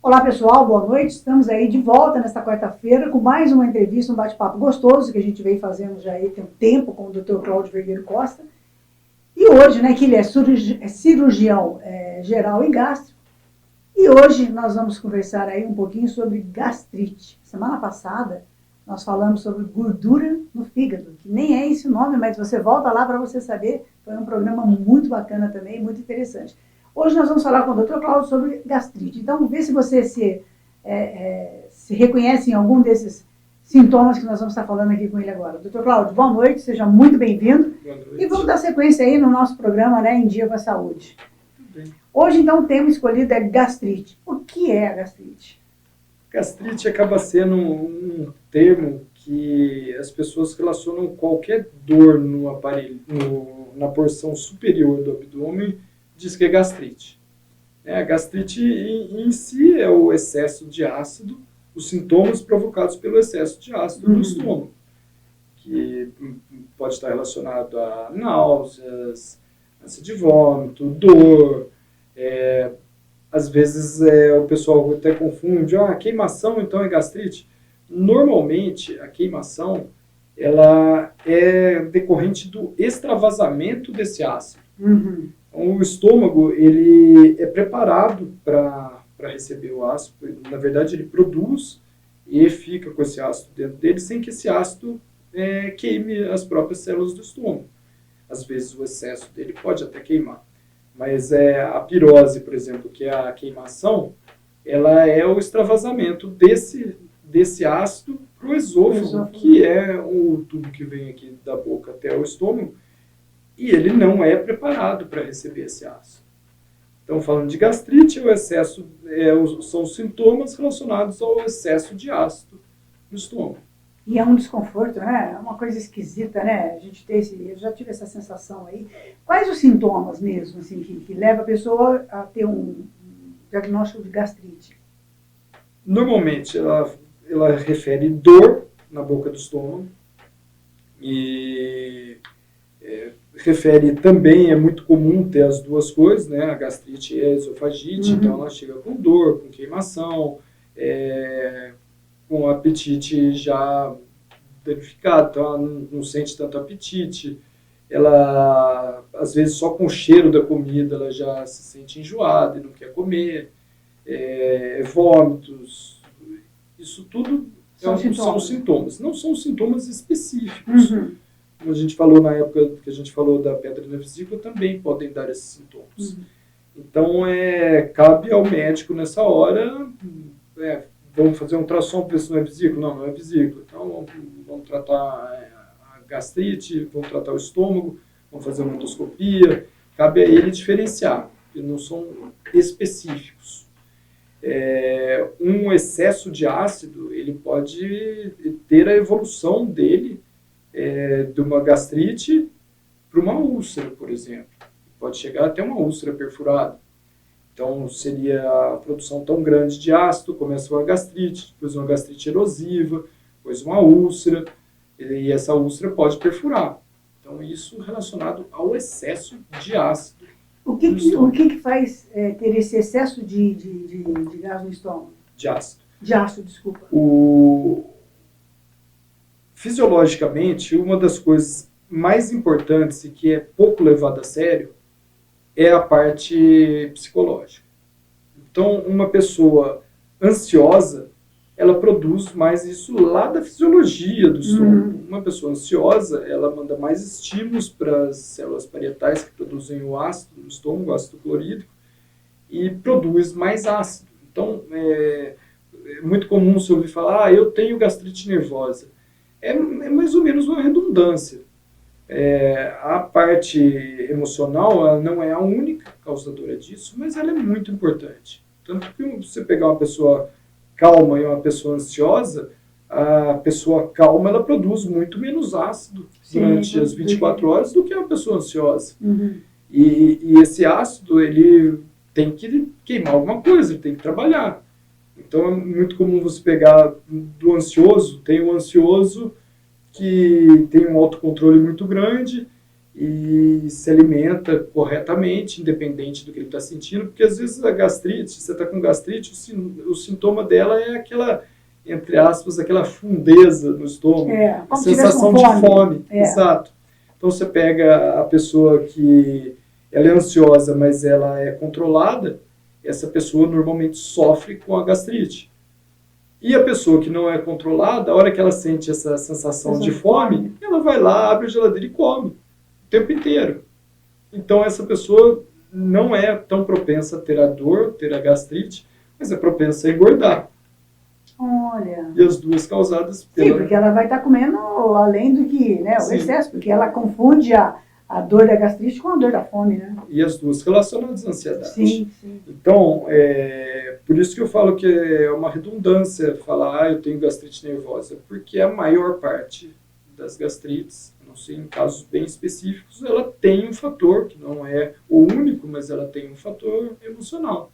Olá pessoal, boa noite, estamos aí de volta nesta quarta-feira com mais uma entrevista, um bate-papo gostoso que a gente vem fazendo já aí tem um tempo com o Dr. Cláudio Vergueiro Costa. E hoje, né, que ele é cirurgião geral e gástrico, e hoje nós vamos conversar aí um pouquinho sobre gastrite. Semana passada nós falamos sobre gordura no fígado, que nem é esse o nome, mas você volta lá para você saber, foi um programa muito bacana também, muito interessante. Hoje nós vamos falar com o Dr. Cláudio sobre gastrite. Então, vê se você se reconhece em algum desses sintomas que nós vamos estar falando aqui com ele agora. Dr. Cláudio, boa noite, seja muito bem-vindo. E vamos dar sequência aí no nosso programa, né, Em Dia com a Saúde. Hoje, então, o tema escolhido é gastrite. O que é a gastrite? Gastrite acaba sendo um termo que as pessoas relacionam qualquer dor no aparelho, na porção superior do abdômen, diz que é gastrite. A gastrite em si é o excesso de ácido, os sintomas provocados pelo excesso de ácido no estômago, que pode estar relacionado a náuseas, ânsia de vômito, dor. Às vezes o pessoal até confunde, queimação então é gastrite. Normalmente a queimação ela é decorrente do extravasamento desse ácido. O estômago ele é preparado para receber o ácido, na verdade ele produz e fica com esse ácido dentro dele sem que esse ácido queime as próprias células do estômago. Às vezes o excesso dele pode até queimar, mas a pirose, por exemplo, que é a queimação, ela é o extravasamento desse ácido para o esôfago, que é o tubo que vem aqui da boca até o estômago, e ele não é preparado para receber esse ácido. Então, falando de gastrite, o excesso são os sintomas relacionados ao excesso de ácido no estômago. E é um desconforto, né? É uma coisa esquisita, né? Eu já tive essa sensação aí. Quais os sintomas mesmo, assim, que leva a pessoa a ter um diagnóstico de gastrite? Normalmente, ela refere dor na boca do estômago e refere também, é muito comum ter as duas coisas, né? A gastrite e a esofagite, então ela chega com dor, com queimação, com o apetite já danificado, então ela não sente tanto apetite, ela, às vezes, só com o cheiro da comida, ela já se sente enjoada e não quer comer, vômitos, isso tudo são sintomas. Não são sintomas específicos. Como a gente falou na época que a gente falou da pedra na vesícula, também podem dar esses sintomas. Então, cabe ao médico nessa hora, vamos fazer um ultrassom para ver se não é vesícula? Não é vesícula. Então, vamos tratar a gastrite, vamos tratar o estômago, vamos fazer uma endoscopia. Cabe a ele diferenciar, porque não são específicos. Um excesso de ácido, ele pode ter a evolução dele de uma gastrite para uma úlcera, por exemplo. Pode chegar até uma úlcera perfurada. Então, seria a produção tão grande de ácido, começa uma gastrite, depois uma gastrite erosiva, depois uma úlcera, e essa úlcera pode perfurar. Então, isso relacionado ao excesso de ácido. O que faz ter esse excesso de gás no estômago? De ácido. De ácido, desculpa. Fisiologicamente, uma das coisas mais importantes e que é pouco levada a sério é a parte psicológica. Então, uma pessoa ansiosa, ela produz mais isso lá da fisiologia do estômago. Uma pessoa ansiosa, ela manda mais estímulos para as células parietais que produzem o ácido no estômago, o ácido clorídrico, e produz mais ácido. Então, é muito comum se ouvir falar, eu tenho gastrite nervosa. É mais ou menos uma redundância. A parte emocional ela não é a única causadora disso, mas ela é muito importante. Tanto que você pegar uma pessoa calma e uma pessoa ansiosa, a pessoa calma ela produz muito menos ácido durante as 24 horas do que a pessoa ansiosa. E esse ácido ele tem que queimar alguma coisa, ele tem que trabalhar. Então é muito comum você pegar do ansioso, tem um ansioso que tem um autocontrole muito grande e se alimenta corretamente, independente do que ele está sentindo, porque às vezes a gastrite, você está com gastrite, o sintoma dela é aquela, entre aspas, aquela fundeza no estômago, a sensação de fome. Exato. Então você pega a pessoa que ela é ansiosa, mas ela é controlada, essa pessoa normalmente sofre com a gastrite. E a pessoa que não é controlada, a hora que ela sente essa sensação de fome, ela vai lá, abre a geladeira e come o tempo inteiro. Então essa pessoa não é tão propensa a ter a dor, ter a gastrite, mas é propensa a engordar. Olha. E as duas causadas pela... Sim, porque ela vai estar comendo além do que, né, o excesso, porque ela confunde a dor da gastrite com a dor da fome, né? E as duas relacionadas à ansiedade. Sim, sim. Então, por isso que eu falo que é uma redundância falar, eu tenho gastrite nervosa, porque a maior parte das gastrites, não sei, em casos bem específicos, ela tem um fator, que não é o único, mas ela tem um fator emocional.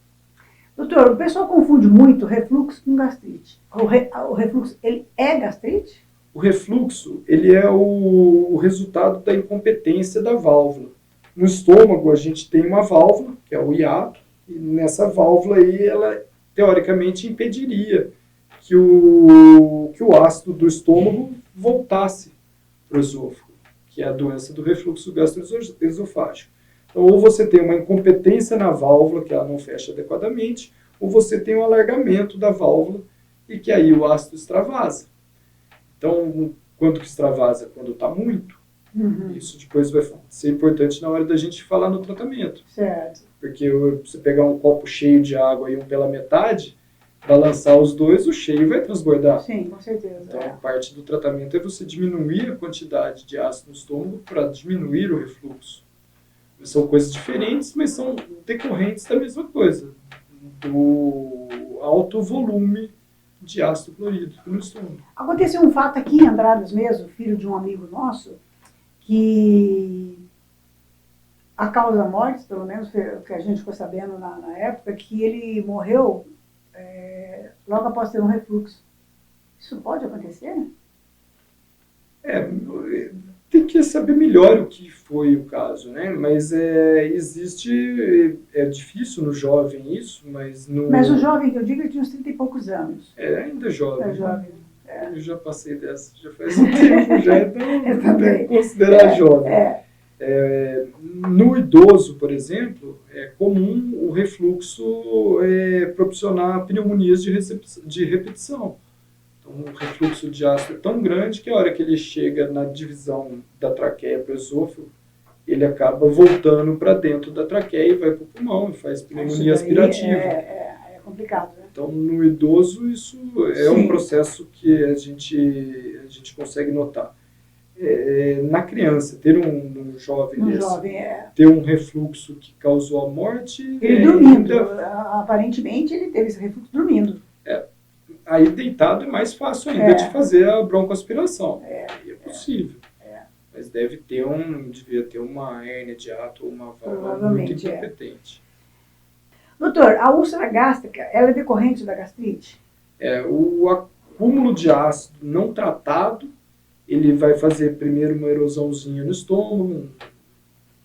Doutor, o pessoal confunde muito refluxo com gastrite. O refluxo, ele é gastrite? O refluxo, ele é o resultado da incompetência da válvula. No estômago, a gente tem uma válvula, que é o hiato, e nessa válvula aí, ela teoricamente impediria que o ácido do estômago voltasse para o esôfago, que é a doença do refluxo gastroesofágico. Então, ou você tem uma incompetência na válvula, que ela não fecha adequadamente, ou você tem um alargamento da válvula e que aí o ácido extravasa. Então, quando que extravasa? Quando está muito. Isso depois vai ser importante na hora da gente falar no tratamento. Certo. Porque você pegar um copo cheio de água e um pela metade, para lançar os dois, o cheio vai transbordar. Sim, com certeza. Então, parte do tratamento é você diminuir a quantidade de ácido no estômago para diminuir o refluxo. São coisas diferentes, mas são decorrentes da mesma coisa. Do alto volume de ácido clorídrico no estômago. Aconteceu um fato aqui em Andradas mesmo, filho de um amigo nosso, que a causa da morte, pelo menos o que a gente ficou sabendo na época, que ele morreu logo após ter um refluxo. Isso pode acontecer? Tem que saber melhor o que foi o caso, né? Mas existe, é difícil no jovem isso, mas no... Mas o jovem que eu digo, ele tinha uns 30 e poucos anos. Ainda jovem. É jovem. Eu já passei dessa, já faz um tempo, então tem que considerar jovem. No idoso, por exemplo, é comum o refluxo proporcionar pneumonias de repetição. Então, o refluxo de ácido é tão grande que a hora que ele chega na divisão da traqueia para o esôfago, ele acaba voltando para dentro da traqueia e vai para o pulmão e faz pneumonia aspirativa. É complicado, né? Então, no idoso, isso é um processo que a gente consegue notar. Na criança, ter um jovem ter um refluxo que causou a morte... Ele dormindo, aparentemente ele teve esse refluxo dormindo. Aí deitado é mais fácil ainda de fazer a broncoaspiração. Aí é possível. Mas devia ter uma hérnia de hiato ou uma válvula muito incompetente. Doutor, a úlcera gástrica, ela é decorrente da gastrite? O acúmulo de ácido não tratado, ele vai fazer primeiro uma erosãozinha no estômago, um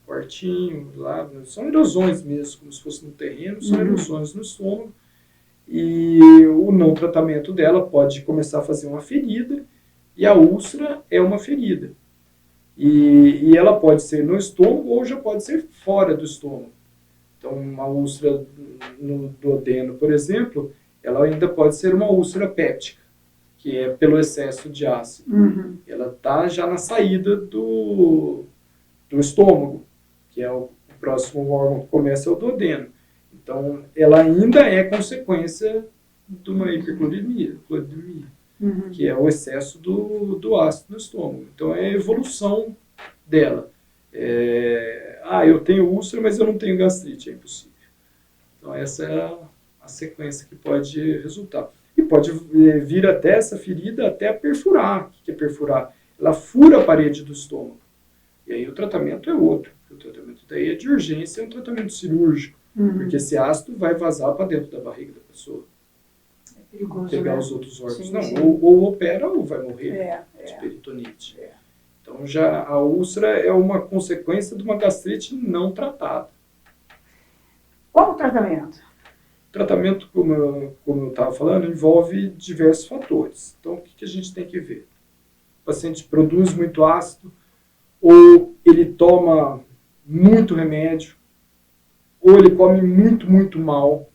quartinho lá, são erosões mesmo, como se fosse no terreno, são erosões no estômago. E o não tratamento dela pode começar a fazer uma ferida, e a úlcera é uma ferida. E ela pode ser no estômago ou já pode ser fora do estômago. Então, uma úlcera no duodeno, por exemplo, ela ainda pode ser uma úlcera péptica, que é pelo excesso de ácido. Ela está já na saída do estômago, que é o próximo órgão que começa é o duodeno. Então, ela ainda é consequência de uma hipercloridemia, que é o excesso do ácido no estômago. Então, é a evolução dela. Eu tenho úlcera, mas eu não tenho gastrite, é impossível. Então, essa é a sequência que pode resultar. E pode vir até essa ferida, até perfurar. O que é perfurar? Ela fura a parede do estômago. E aí o tratamento é outro. O tratamento daí é de urgência, é um tratamento cirúrgico. Porque esse ácido vai vazar para dentro da barriga da pessoa. É perigoso, pegar né? os outros órgãos. Sim, não, sim. ou opera ou vai morrer de peritonite. Então, já a úlcera é uma consequência de uma gastrite não tratada. Qual o tratamento? O tratamento, como eu estava falando, envolve diversos fatores. Então, o que a gente tem que ver? O paciente produz muito ácido, ou ele toma muito remédio, ou ele come muito, muito mal.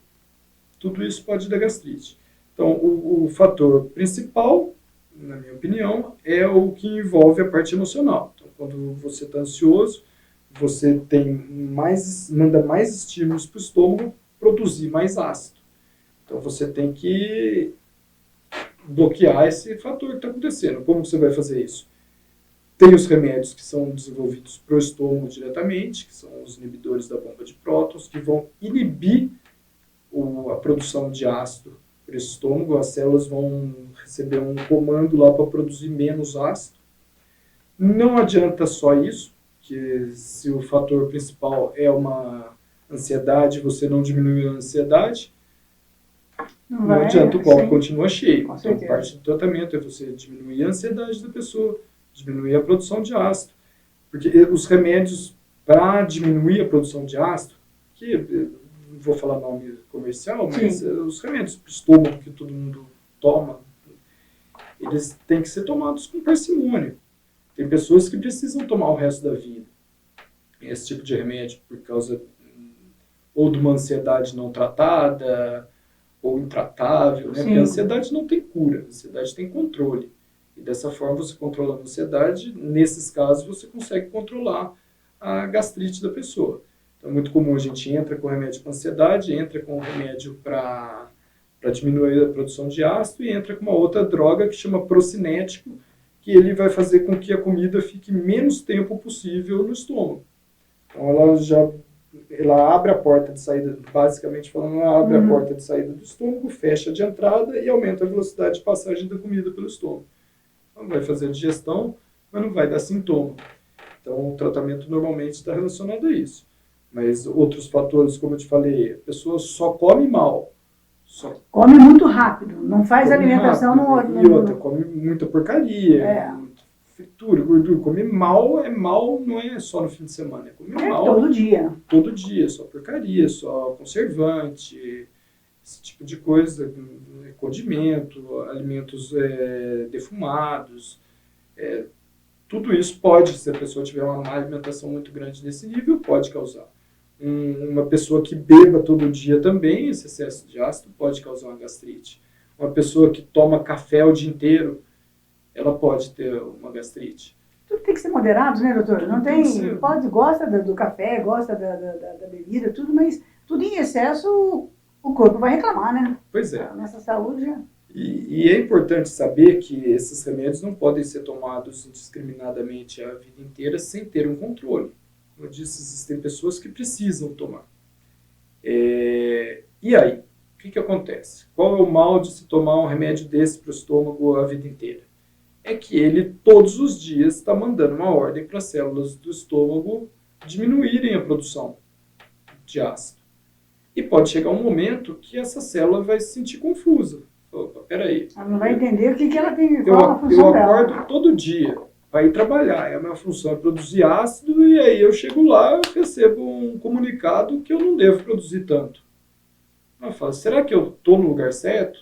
Tudo isso pode dar gastrite. Então, o fator principal, na minha opinião, é o que envolve a parte emocional. Então, quando você está ansioso, você manda mais estímulos para o estômago produzir mais ácido. Então, você tem que bloquear esse fator que está acontecendo. Como você vai fazer isso? Tem os remédios que são desenvolvidos para o estômago diretamente, que são os inibidores da bomba de prótons, que vão inibir a produção de ácido para o estômago. As células vão receber um comando lá para produzir menos ácido. Não adianta só isso, que se o fator principal é uma ansiedade, você não diminui a ansiedade, não adianta, o copo continua cheio. Então, parte do tratamento é você diminuir a ansiedade da pessoa, diminuir a produção de ácido. Porque os remédios para diminuir a produção de ácido, que não vou falar nome comercial, mas os remédios para o estômago que todo mundo toma, eles têm que ser tomados com parcimônia. Tem pessoas que precisam tomar o resto da vida esse tipo de remédio por causa ou de uma ansiedade não tratada ou intratável, né? Porque a ansiedade não tem cura, a ansiedade tem controle. E dessa forma você controla a ansiedade, nesses casos você consegue controlar a gastrite da pessoa. Então é muito comum a gente entra com remédio para ansiedade, entra com remédio para diminuir a produção de ácido e entra com uma outra droga que chama procinético, que ele vai fazer com que a comida fique menos tempo possível no estômago. Então ela abre a porta de saída, basicamente falando, ela abre a porta de saída do estômago, fecha de entrada e aumenta a velocidade de passagem da comida pelo estômago. Então vai fazer a digestão, mas não vai dar sintoma. Então o tratamento normalmente está relacionado a isso. Mas outros fatores, como eu te falei, a pessoa só come mal. Come muito rápido, não faz alimentação rápido, no... E outra, come muita porcaria, fritura, gordura. Comer mal não é só no fim de semana, é comer mal todo dia. Todo dia, só porcaria, só conservante, esse tipo de coisa, condimento, alimentos defumados. Tudo isso pode, se a pessoa tiver uma má alimentação muito grande nesse nível, pode causar. Uma pessoa que beba todo dia também, esse excesso de ácido pode causar uma gastrite. Uma pessoa que toma café o dia inteiro, ela pode ter uma gastrite. Tudo tem que ser moderado, né, doutor? Não tem, gosta do café, gosta da bebida, tudo, mas tudo em excesso o corpo vai reclamar, né? Pois é. A nossa saúde... E é importante saber que esses remédios não podem ser tomados indiscriminadamente a vida inteira sem ter um controle. Como eu disse, existem pessoas que precisam tomar. E aí? O que acontece? Qual é o mal de se tomar um remédio desse para o estômago a vida inteira? É que ele, todos os dias, está mandando uma ordem para as células do estômago diminuírem a produção de ácido. E pode chegar um momento que essa célula vai se sentir confusa. Opa, peraí. Ela não vai entender o que ela tem, qual a função dela. Eu acordo todo dia para ir trabalhar. A minha função é produzir ácido e aí eu chego lá e recebo um comunicado que eu não devo produzir tanto. Eu falo, será que eu estou no lugar certo?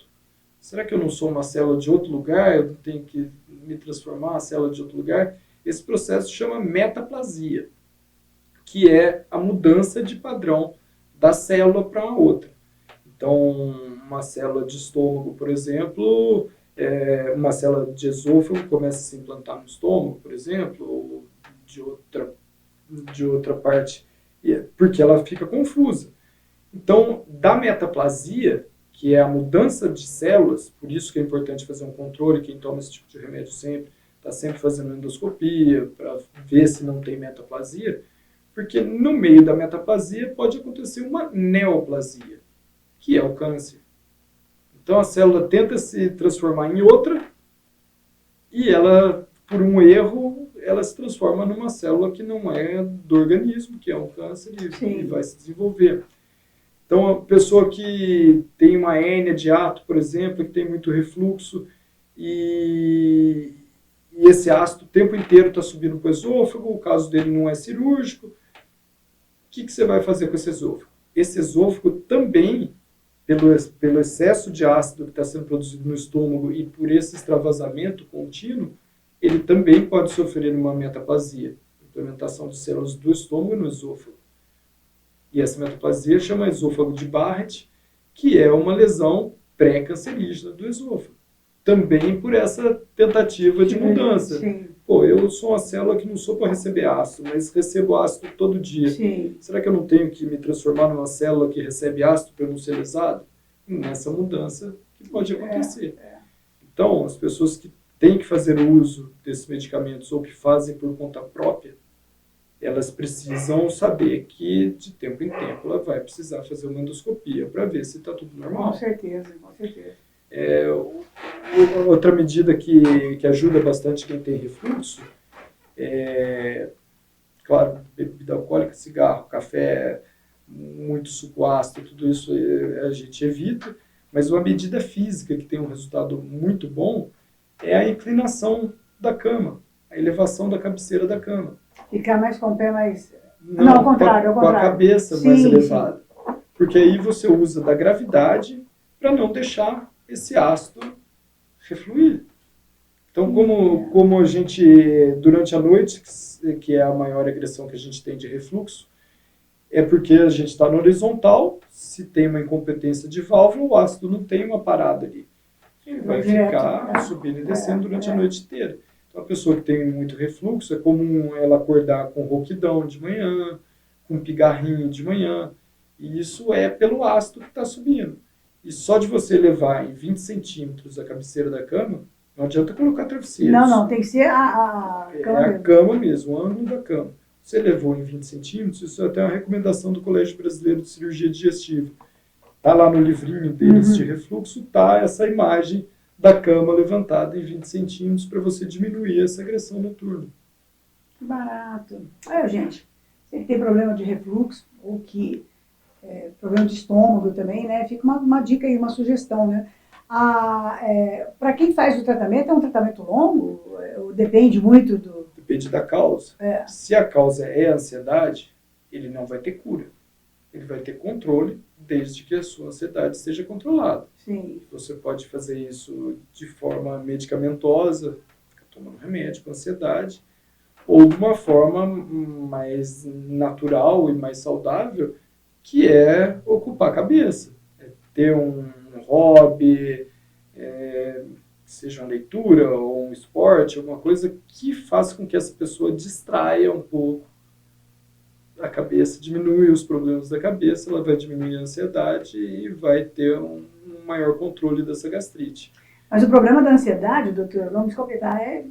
Será que eu não sou uma célula de outro lugar? Eu tenho que me transformar uma célula de outro lugar? Esse processo chama metaplasia, que é a mudança de padrão da célula para a outra. Então, uma célula de estômago, por exemplo, uma célula de esôfago começa a se implantar no estômago, por exemplo, ou de outra parte, porque ela fica confusa. Então, da metaplasia, que é a mudança de células, por isso que é importante fazer um controle, quem toma esse tipo de remédio sempre, está sempre fazendo endoscopia para ver se não tem metaplasia, porque no meio da metaplasia pode acontecer uma neoplasia, que é o câncer. Então a célula tenta se transformar em outra e ela, por um erro, ela se transforma numa célula que não é do organismo, que é um câncer e vai se desenvolver. Então a pessoa que tem uma hérnia de hiato, por exemplo, que tem muito refluxo e e esse ácido o tempo inteiro está subindo para o esôfago, o caso dele não é cirúrgico, o que você vai fazer com esse esôfago? Esse esôfago também, pelo excesso de ácido que está sendo produzido no estômago e por esse extravasamento contínuo, ele também pode sofrer uma metaplasia, implementação de células do estômago no esôfago. E essa metaplasia chama esôfago de Barrett, que é uma lesão pré-cancerígena do esôfago. Também por essa tentativa de mudança. Sim. Pô, eu sou uma célula que não sou para receber ácido, mas recebo ácido todo dia. Sim. Será que eu não tenho que me transformar numa célula que recebe ácido para eu não ser lesado? Nessa mudança que pode acontecer. Então, as pessoas que têm que fazer uso desses medicamentos ou que fazem por conta própria, elas precisam saber que de tempo em tempo ela vai precisar fazer uma endoscopia para ver se está tudo normal. Com certeza, com certeza. Outra medida que ajuda bastante quem tem refluxo é, claro, bebida alcoólica, cigarro, café, muito suco ácido, tudo isso a gente evita, mas uma medida física que tem um resultado muito bom é a inclinação da cama, a elevação da cabeceira da cama. Ficar mais com o pé mais... Não, ao contrário, ao contrário. Com a cabeça mais elevada. Sim. Porque aí você usa da gravidade para não deixar esse ácido refluir. Então, como a gente, durante a noite, que é a maior agressão que a gente tem de refluxo, é porque a gente está no horizontal, se tem uma incompetência de válvula, o ácido não tem uma parada ali. Ele vai ficar subindo e descendo durante a noite inteira. Então, a pessoa que tem muito refluxo, é comum ela acordar com rouquidão de manhã, com pigarrinho de manhã, e isso é pelo ácido que está subindo. E só de você levar em 20 centímetros a cabeceira da cama, não adianta colocar travesseiros. Não, tem que ser a cama mesmo. A cama mesmo, o ângulo da cama. Você levou em 20 centímetros, isso é até uma recomendação do Colégio Brasileiro de Cirurgia Digestiva. Está lá no livrinho deles de refluxo, está essa imagem da cama levantada em 20 centímetros para você diminuir essa agressão noturna. Que barato. Gente, se tem problema de refluxo ou que problema de estômago também, né? Fica uma dica aí, uma sugestão, né? Para quem faz o tratamento, é um tratamento longo? Depende muito do... Depende da causa. Se a causa é a ansiedade, ele não vai ter cura. Ele vai ter controle, desde que a sua ansiedade seja controlada. Sim. Você pode fazer isso de forma medicamentosa, ficar tomando remédio para ansiedade, ou de uma forma mais natural e mais saudável, que é ocupar a cabeça. Ter um hobby, seja uma leitura ou um esporte, alguma coisa que faça com que essa pessoa distraia um pouco a cabeça, diminui os problemas da cabeça, ela vai diminuir a ansiedade e vai ter um maior controle dessa gastrite. Mas o problema da ansiedade, doutor, vamos completar, é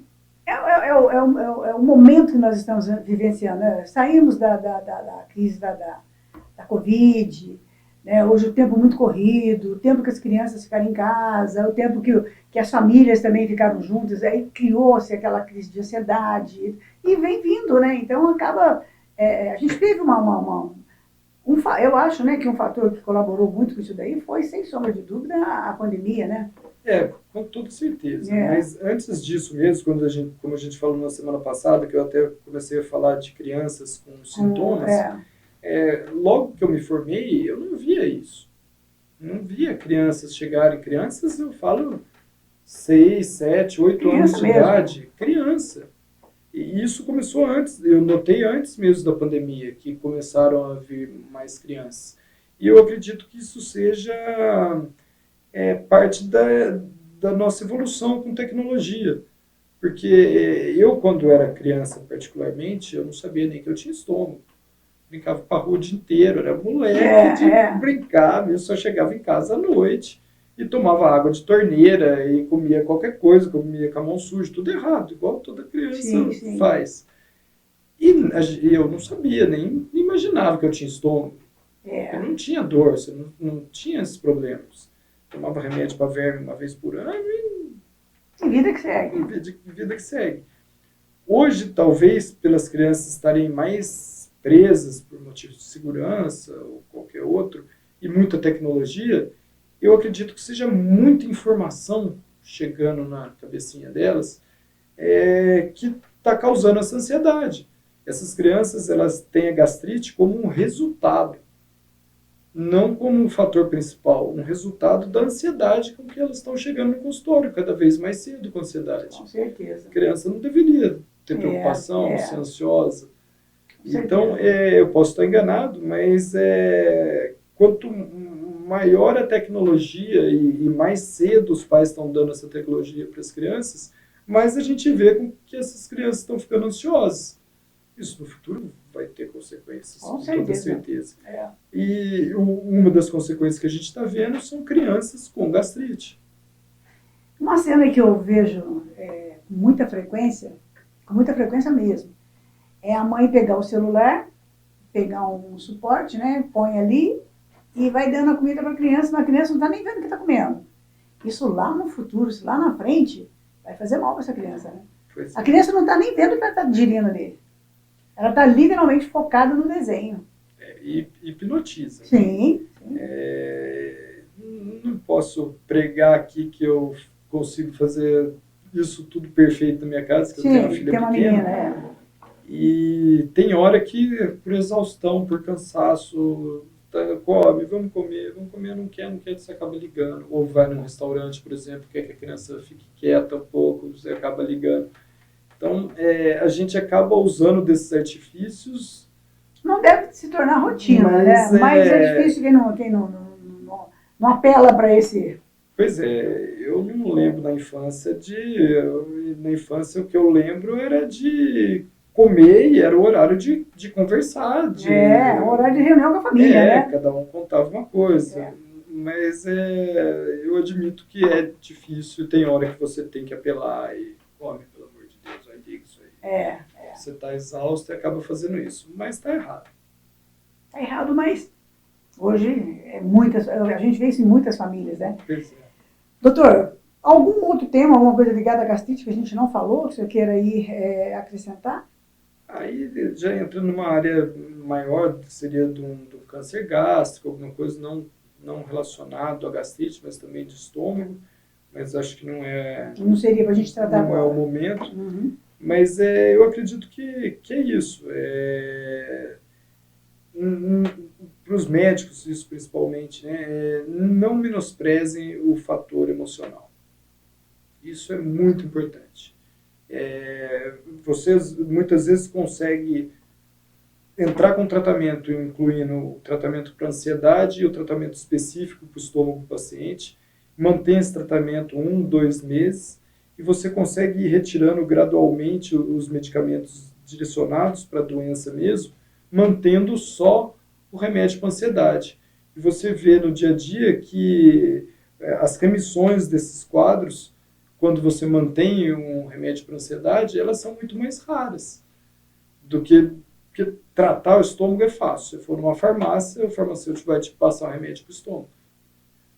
o momento que nós estamos vivenciando. Né? Saímos da crise da Covid, né? Hoje o tempo muito corrido, o tempo que as crianças ficaram em casa, o tempo que as famílias também ficaram juntas, aí criou-se aquela crise de ansiedade e vem vindo, né? Então acaba... a gente teve eu acho, né, que um fator que colaborou muito com isso daí foi, sem sombra de dúvida, a pandemia, né? Com toda certeza. Mas antes disso mesmo, como a gente falou na semana passada, que eu até comecei a falar de crianças com sintomas, logo que eu me formei, eu não via isso. Não via crianças chegarem. Crianças, eu falo 6, 7, 8 anos de idade. Criança. E isso começou antes, eu notei antes mesmo da pandemia, que começaram a vir mais crianças. E eu acredito que isso seja parte da nossa evolução com tecnologia. Porque eu, quando era criança particularmente, eu não sabia nem que eu tinha estômago. Brincava com a rua o dia inteiro, era moleque de brincar, eu só chegava em casa à noite e tomava água de torneira e comia qualquer coisa, comia com a mão suja, tudo errado, igual toda criança faz. E eu não sabia, nem imaginava que eu tinha estômago. Eu não tinha dor, você não tinha esses problemas. Tomava remédio para verme uma vez por ano e vida que segue. Vida que segue. Hoje, talvez, pelas crianças estarem mais presas por motivos de segurança ou qualquer outro, e muita tecnologia, eu acredito que seja muita informação chegando na cabecinha delas, que está causando essa ansiedade. Essas crianças, elas têm a gastrite como um resultado, não como um fator principal, um resultado da ansiedade com que elas estão chegando no consultório, cada vez mais cedo com ansiedade. Com certeza. A criança não deveria ter preocupação, ser ansiosa. Então, eu posso estar enganado, mas quanto maior a tecnologia e mais cedo os pais estão dando essa tecnologia para as crianças, mais a gente vê com que essas crianças estão ficando ansiosas. Isso no futuro vai ter consequências, com toda certeza. E uma das consequências que a gente está vendo são crianças com gastrite. Uma cena que eu vejo com muita frequência mesmo, é a mãe pegar o celular, pegar um suporte, né, põe ali e vai dando a comida para a criança, mas a criança não está nem vendo o que está comendo. Isso lá no futuro, isso lá na frente, vai fazer mal para essa criança, né? A criança não está nem vendo o que ela está digerindo ali. Ela está literalmente focada no desenho. E hipnotiza. Sim. Não posso pregar aqui que eu consigo fazer isso tudo perfeito na minha casa, que eu tenho uma filha pequena. Menina, E tem hora que, por exaustão, por cansaço, vamos comer, não quer, você acaba ligando. Ou vai num restaurante, por exemplo, quer que a criança fique quieta um pouco, você acaba ligando. Então, a gente acaba usando desses artifícios. Não deve se tornar rotina, né? Mas é difícil quem não apela para esse... Pois eu não lembro na infância o que eu lembro era de comer e era o horário de conversar. O horário de reunião com a família, né? Cada um contava uma coisa. Mas eu admito que é difícil, tem hora que você tem que apelar e come, pelo amor de Deus, vai liga isso aí. Você está exausto e acaba fazendo isso, mas está errado. Está errado, mas hoje a gente vê isso em muitas famílias, né? Doutor, algum outro tema, alguma coisa ligada à gastrite que a gente não falou, que o senhor queira aí acrescentar? Aí já entra numa área maior, que seria do câncer gástrico, alguma coisa não relacionado à gastrite, mas também de estômago, mas acho que não é... Não seria para a gente tratar agora. Não é o momento, mas eu acredito que é isso. Para os médicos, isso principalmente, né, não menosprezem o fator emocional. Isso é muito importante. Vocês muitas vezes conseguem entrar com tratamento, incluindo o tratamento para ansiedade e o tratamento específico para o estômago do paciente, mantém esse tratamento 1, 2 meses, e você consegue ir retirando gradualmente os medicamentos direcionados para a doença mesmo, mantendo só o remédio para ansiedade. E você vê no dia a dia que as remissões desses quadros, quando você mantém um remédio para ansiedade, elas são muito mais raras do que tratar o estômago é fácil. Se for numa farmácia, o farmacêutico vai te passar um remédio para o estômago.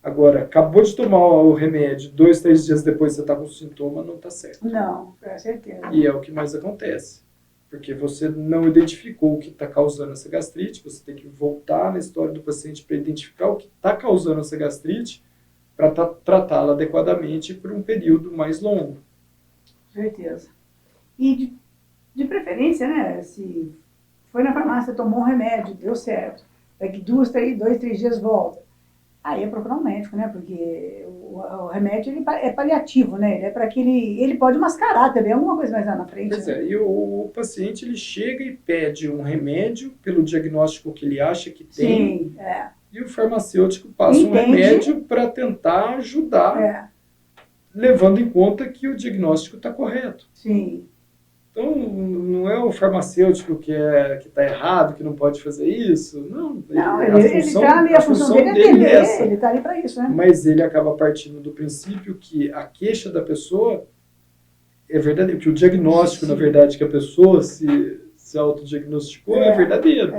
Agora, acabou de tomar o remédio, 2, 3 dias depois você está com sintoma, não está certo. Não, com certeza. E é o que mais acontece. Porque você não identificou o que está causando essa gastrite, você tem que voltar na história do paciente para identificar o que está causando essa gastrite, para tratá-la adequadamente por um período mais longo. Com certeza. E de preferência, né, se foi na farmácia, tomou um remédio, deu certo, daqui 2, 3 dias volta. Aí é procurar um médico, né? Porque o remédio ele é paliativo, né? Ele é para ele pode mascarar também, alguma coisa mais lá na frente. Pois e o paciente ele chega e pede um remédio pelo diagnóstico que ele acha que tem. Sim, E o farmacêutico passa um remédio para tentar ajudar, levando em conta que o diagnóstico está correto. Sim. Então, não é o farmacêutico que está errado, que não pode fazer isso. Não, ele está ali, a função dele é atender, ele está ali para isso, né? Mas ele acaba partindo do princípio que a queixa da pessoa é verdadeira, que o diagnóstico, na verdade, que a pessoa se autodiagnosticou é verdadeiro.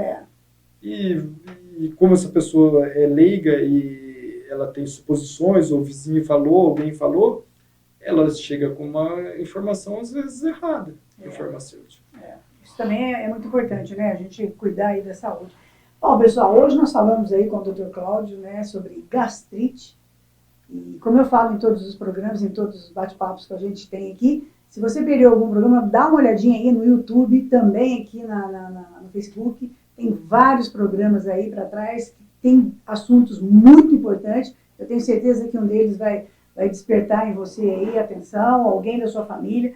E como essa pessoa é leiga e ela tem suposições, ou o vizinho falou, alguém falou, ela chega com uma informação, às vezes, errada do farmacêutico. Isso também é muito importante, né? A gente cuidar aí da saúde. Bom, pessoal, hoje nós falamos aí com o Dr. Cláudio, né, sobre gastrite. E como eu falo em todos os programas, em todos os bate-papos que a gente tem aqui, Se você perdeu algum programa, dá uma olhadinha aí no YouTube, também aqui no Facebook. Tem vários programas aí para trás, que tem assuntos muito importantes. Eu tenho certeza que um deles vai despertar em você aí atenção, alguém da sua família.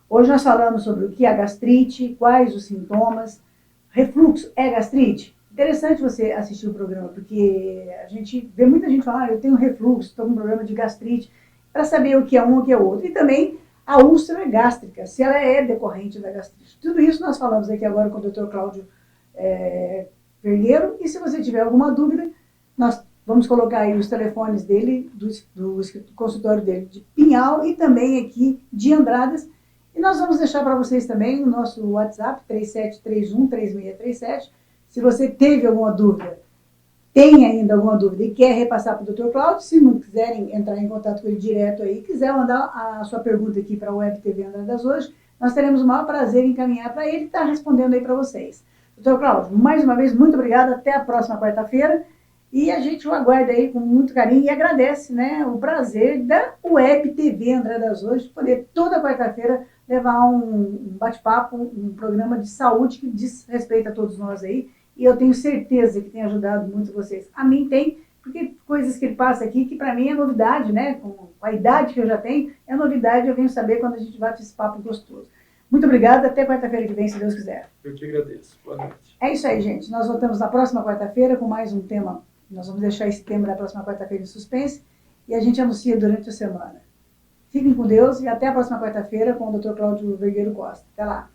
Hoje nós falamos sobre o que é a gastrite, quais os sintomas. Refluxo é gastrite? Interessante você assistir o programa, porque a gente vê muita gente falar, eu tenho refluxo, estou com um problema de gastrite, para saber o que é um e o que é outro. E também a úlcera gástrica, se ela é decorrente da gastrite. Tudo isso nós falamos aqui agora com o Dr. Cláudio Vergueiro, e se você tiver alguma dúvida, nós vamos colocar aí os telefones dele, do consultório dele de Pinhal e também aqui de Andradas. E nós vamos deixar para vocês também o nosso WhatsApp, 3731-3637. Se você teve alguma dúvida, tem ainda alguma dúvida e quer repassar para o Dr. Cláudio, se não quiserem entrar em contato com ele direto aí, quiser mandar a sua pergunta aqui para a Web TV Andradas hoje, nós teremos o maior prazer em encaminhar para ele e estar respondendo aí para vocês. Dr. Cláudio, mais uma vez, muito obrigada, até a próxima quarta-feira. E a gente o aguarda aí com muito carinho e agradece, né, o prazer da Web TV Andradas hoje, poder toda quarta-feira levar um bate-papo, um programa de saúde que diz respeito a todos nós aí. E eu tenho certeza que tem ajudado muito vocês. A mim tem, porque coisas que ele passa aqui, que para mim é novidade, né? Com a idade que eu já tenho, é novidade, eu venho saber quando a gente bate esse papo gostoso. Muito obrigada, até quarta-feira que vem, se Deus quiser. Eu que agradeço. Boa noite. É isso aí, gente. Nós voltamos na próxima quarta-feira com mais um tema. Nós vamos deixar esse tema da próxima quarta-feira em suspense e a gente anuncia durante a semana. Fiquem com Deus e até a próxima quarta-feira com o Dr. Cláudio Vergueiro Costa. Até lá.